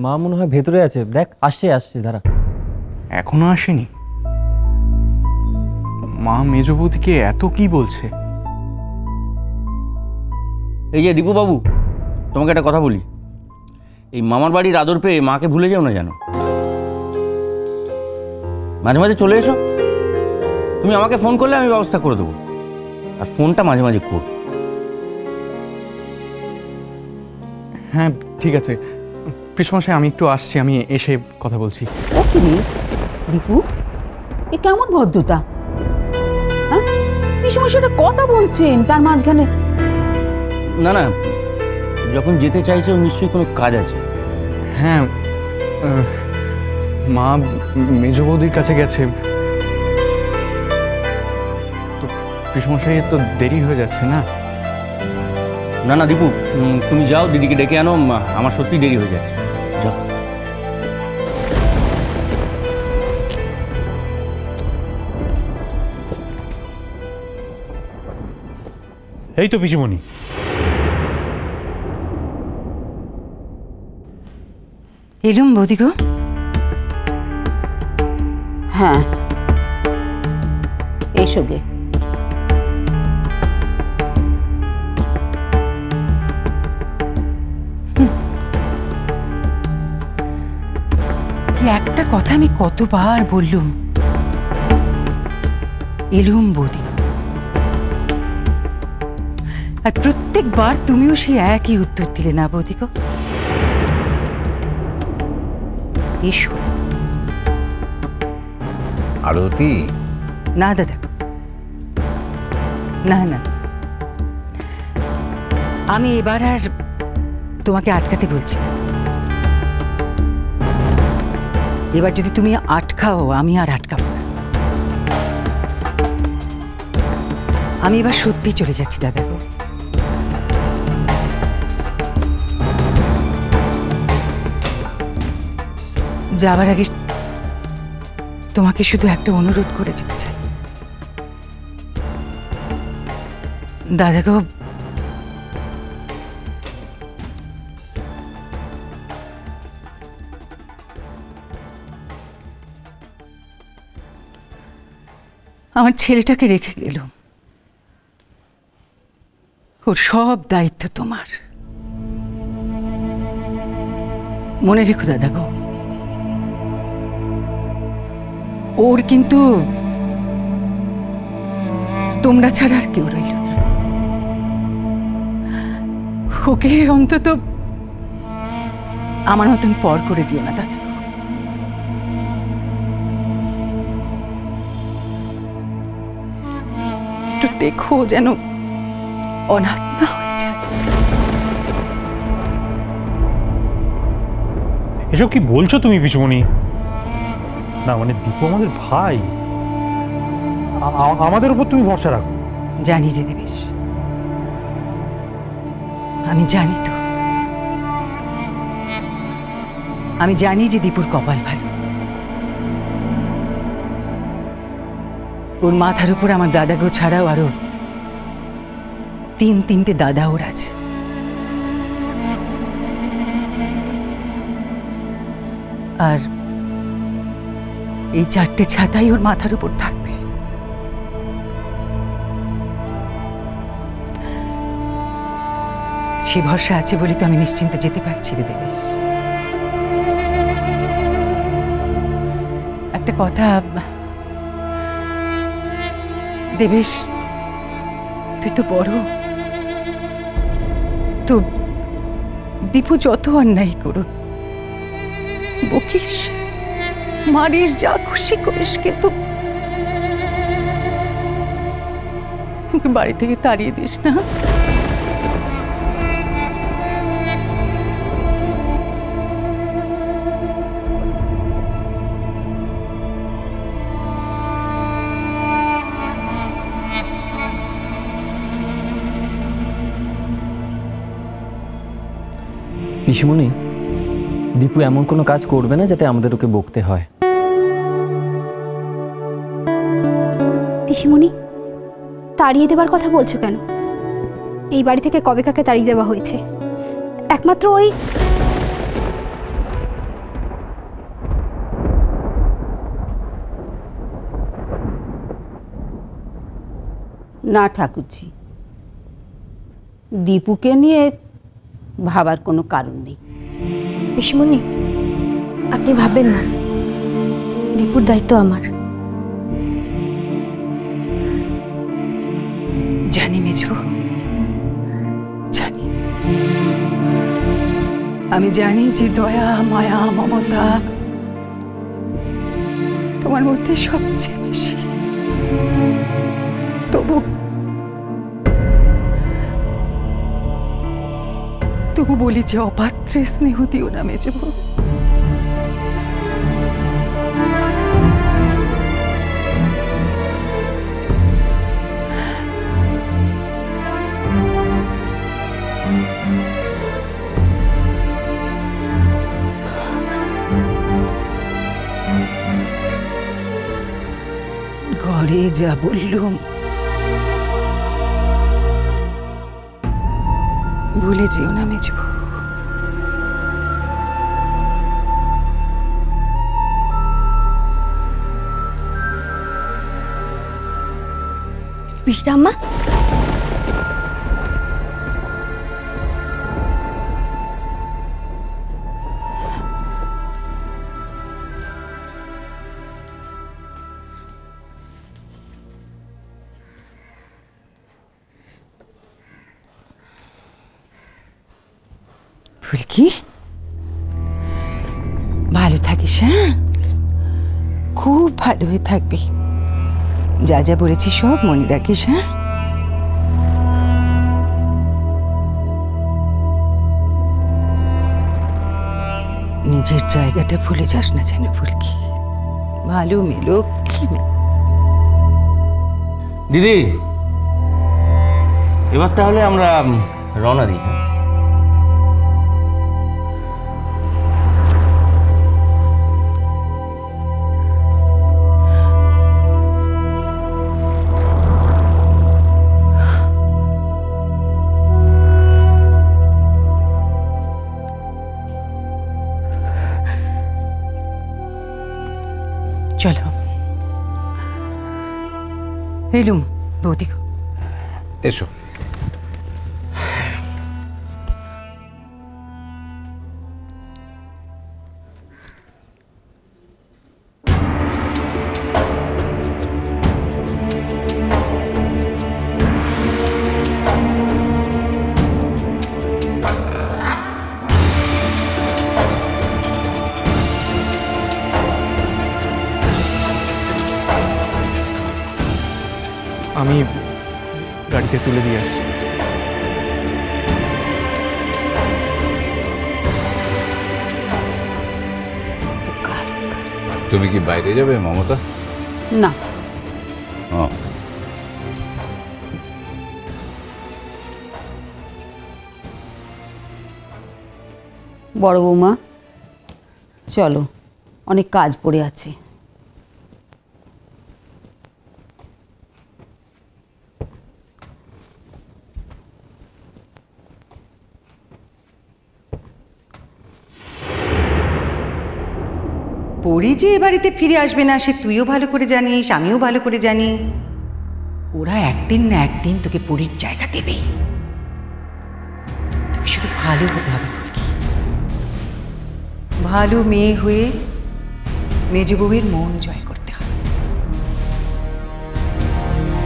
মা মনে হয় ভেতরে আছে, দেখ আসছে আসছে, দাঁড়া। এখনো আসেনি? মা মেজ বৌদিকে এত কি বলছে? এই যে দীপু বাবু, তোমাকে একটা কথা বলি, এই মামার বাড়ির আদর পেয়ে মাকে ভুলে যাও না জানো। মাঝে মাঝে চলে এসো, তুমি আমাকে ফোন করলে আমি ব্যবস্থা করে দেবো, আর ফোনটা মাঝে মাঝে কর। হ্যাঁ ঠিক আছে পিসমশাই, আমি একটু আসছি, আমি এসে কথা বলছি। ও কি রে দীপু, এ কেমন ভদ্রতা? হ্যাঁ, পিসমশাইটা কথা বলছেন তার মাঝখানে? না না, যখন যেতে চাইছে নিশ্চয়ই কোনো কাজ আছে। হ্যাঁ মা মেজ বৌদির কাছে গেছে, তো পিসমশাই তো দেরি হয়ে যাচ্ছে না? না না দীপু, তুমি যাও, দিদিকে ডেকে আনো, আমার সত্যি দেরি হয়ে যাচ্ছে, যাও। এই তো পিসিমণি। এলুম বৌদি গো। হ্যাঁ এসো গে। একটা কথা আমি কতবার বললুম, এলুম বৌদি গো, আর প্রত্যেকবার তুমিও সেই একই উত্তর দিলে না বৌদি গো। এসো। আরতি? না দাদা, না না, আমি এবার আর তোমাকে আটকাতে বলছি না। এবার যদি তুমি আটকাও আমি আর আটকাবো না। আমি এবার সত্যি চলে যাচ্ছি দাদা গো। যাবার আগে তোমাকে শুধু একটা অনুরোধ করে যেতে চাই দাদা গো। আমার ছেলেটাকে রেখে গেল, ওর সব দায়িত্ব তোমার। মনে রেখো দাদা গো, ওর কিন্তু তোমরা ছাড়া আর কেউ রইল না। ওকে অন্তত আমার মতন পর করে দিও না দাদা। একটু দেখো যেন অনাথ না হয়ে যায়। এসব কি বলছো তুমি পিসিমণি? না মানে দীপু আমাদের ভাই, আমাদের উপর তুমি ভরসা রাখো। জানি যে দেবেশ, আমি জানি তো, আমি জানি যে দীপুর কপাল ভালো। ওর মাথার উপর আমার দাদা গো ছাড়াও আরো তিনটে দাদা ওর আছে। আর এই 4টে ছাতাই ওর মাথার উপর থাকবে। সে ভরসা আছে বলে তো আমি নিশ্চিন্তে যেতে পারছি রে দেবেশ। একটা কথা দেবেশ, তুই তো বড়, তো দীপু যত অন্যায় করুক, বকিস মারিস যা খুশি করিস, কিন্তু তোকে বাড়ি থেকে তাড়িয়ে দিস না। পিসিমণি, দীপু এমন কোনো কাজ করবে না যাতে আমাদের ওকে বকতে হয়। পিসিমণি, তাড়িয়ে দেবার কথা বলছো কেন? এই বাড়ি থেকে কবে কাকে তাড়িয়ে দেওয়া হয়েছে? একমাত্র ওই না ঠাকুরজি, দীপুকে নিয়ে ভাবার কোনো কারণ নেই। পিসিমণি, আপনি ভাববেন না, দীপুর দায়িত্ব আমার। জানি মেজো, জানি। আমি জানি যে দয়া, মায়া, মমতা তোমার মধ্যে সবচেয়ে বেশি। তবু বলি যে অপাত্রে স্নেহ দিও না মেজো। ঘরে যা বললুম ভুলে যেও না মেজো। পিসিঠাম্মা, ফুলকি, ভালো থাকিস, হ্যাঁ? খুব ভালো হয়ে থাকবি। যা যা বলেছি সব মনে রাখিস, হ্যাঁ? নিজের জায়গাটা ভুলে যাস না যেন ফুলকি। ভালো মেয়ে, লক্ষ্মী মেয়ে। দিদি, এবার তাহলে আমরা রওনা দিই। চলো এলুম বৌদি। এসো। আমি গাড়িতে তুলে দিয়ে আসছি। তুমি কি বাইরে যাবে মমতা? না, ও, বড় বৌমা চলো, অনেক কাজ পড়ে আছে। পরি যে এ বাড়িতে ফিরে আসবে না সে তুইও ভালো করে জানিস, আমিও ভালো করে জানি। ওরা একদিন না একদিন তোকে পরির জায়গা দেবেই। তোকে শুধু ভালো হতে হবে ফুলকি। ভালো মেয়ে হয়ে মেজ বউয়ের মন জয় করতে হবে।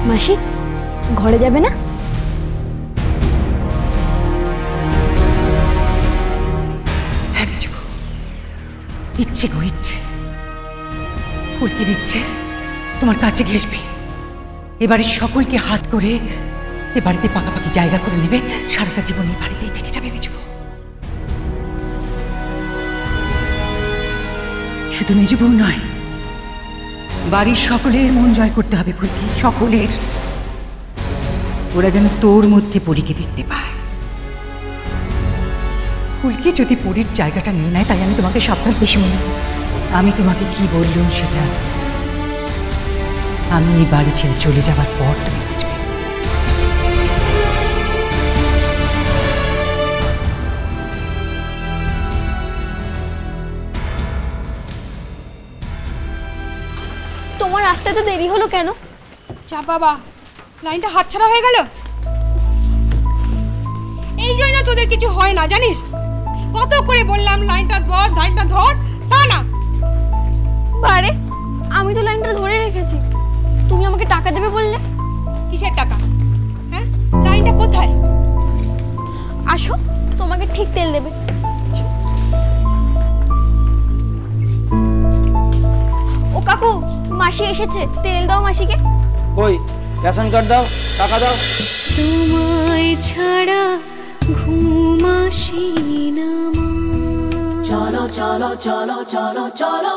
মাসি, ঘরে যাবে না? হ্যাঁ মেজ বউ, ইচ্ছে গো ইচ্ছে। ফুলকি দিচ্ছে তোমার কাছে ঘেসবে, এবারে সকলকে হাত করে এ বাড়িতে পাকাপাকি জায়গা করে নেবে, সারাটা জীবন এই বাড়িতেই থেকে যাবে মেজ বউ। শুধু মেজ বউ নয়, বাড়ির সকলের মন জয় করতে হবে ফুলকি, সকলের। ওরা যেন তোর মধ্যে পরীকে দেখতে পায়। ফুলকি যদি পরীর জায়গাটা নিয়ে নেয়, তাই আমি তোমাকে সাবধান। পিসিমণি, আমি তোমাকে কি বললুম সেটা আমি এই বাড়ি ছেড়ে চলে যাবার পর তুমি বুঝবে। তোমার আসতে তো দেরি হলো কেন? যা বাবা, লাইনটা হাতছাড়া হয়ে গেল। এই জন্য তোদের কিছু হয় না জানিস, কত করে বললাম লাইনটা ধর লাইনটা ধর, তা না। বারে আমি তো লাইনটা ধরে রেখেছি, তুমি আমাকে টাকা দেবে বললে। কিসের টাকা? হ্যাঁ, লাইনটা কোথায়? আসো, তোমাকে ঠিক তেল দেবে। ও কাকু, মাসি এসেছে, তেল দাও মাসিকে। কই রেশন কার্ড দাও, টাকা দাও। তোমায় ছাড়া ঘুম আসি না। চলো চলো চলো চলো চলো।